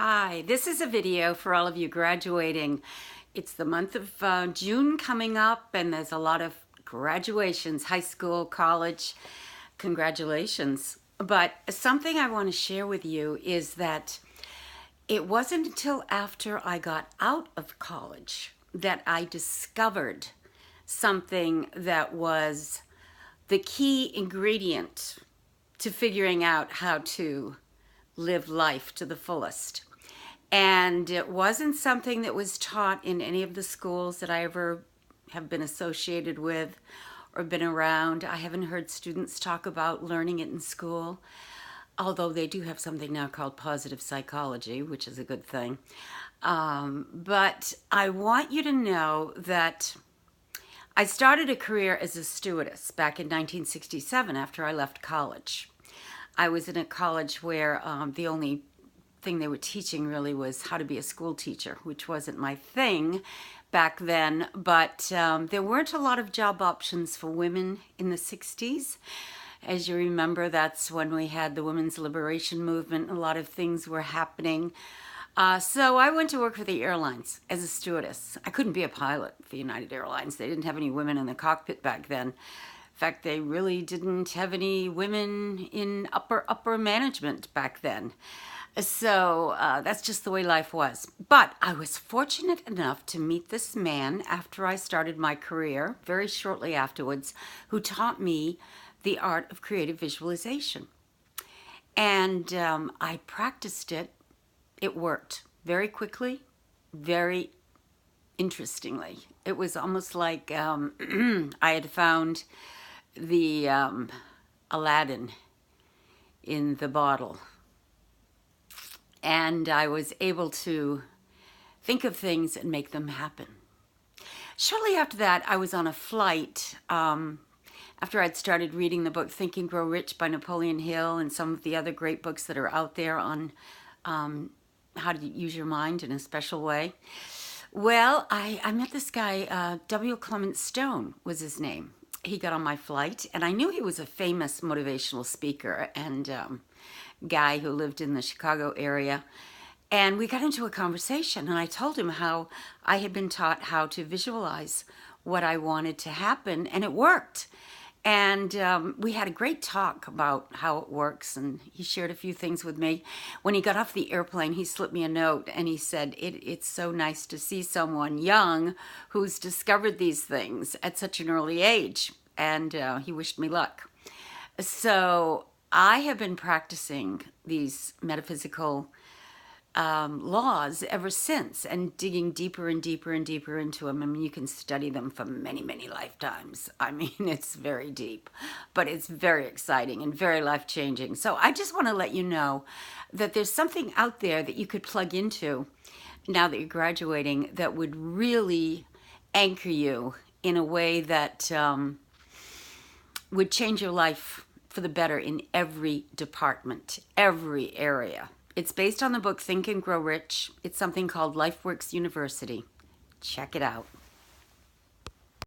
Hi, this is a video for all of you graduating. It's the month of June coming up, and there's a lot of graduations, high school, college. Congratulations. But something I want to share with you is that it wasn't until after I got out of college that I discovered something that was the key ingredient to figuring out how to live life to the fullest. And it wasn't something that was taught in any of the schools that I ever have been associated with or been around. I haven't heard students talk about learning it in school, although they do have something now called positive psychology, which is a good thing. But I want you to know that I started a career as a stewardess back in 1967 after I left college. I was in a college where the only thing they were teaching really was how to be a school teacher, which wasn't my thing back then, but there weren't a lot of job options for women in the 60s. As you remember, that's when we had the women's liberation movement. A lot of things were happening. So I went to work for the airlines as a stewardess. I couldn't be a pilot for United Airlines. They didn't have any women in the cockpit back then. In fact, they really didn't have any women in upper management back then. So that's just the way life was. But I was fortunate enough to meet this man after I started my career, very shortly afterwards, who taught me the art of creative visualization. And I practiced it. It worked very quickly, very interestingly. It was almost like I had found the Aladdin in the bottle. And I was able to think of things and make them happen. Shortly after that, I was on a flight after I'd started reading the book Think and Grow Rich by Napoleon Hill and some of the other great books that are out there on how to use your mind in a special way. Well, I met this guy, W. Clement Stone was his name. He got on my flight, and I knew he was a famous motivational speaker and guy who lived in the Chicago area. And we got into a conversation, and I told him how I had been taught how to visualize what I wanted to happen, and it worked. And we had a great talk about how it works, and he shared a few things with me. When he got off the airplane, he slipped me a note, and he said, it's so nice to see someone young who's discovered these things at such an early age, and he wished me luck. So I have been practicing these metaphysical laws ever since and digging deeper and deeper and deeper into them. I mean, you can study them for many, many lifetimes. I mean, it's very deep, but it's very exciting and very life-changing. So I just want to let you know that there's something out there that you could plug into now that you're graduating that would really anchor you in a way that would change your life for the better in every department, every area. It's based on the book Think and Grow Rich. It's something called LifeWorks University. Check it out.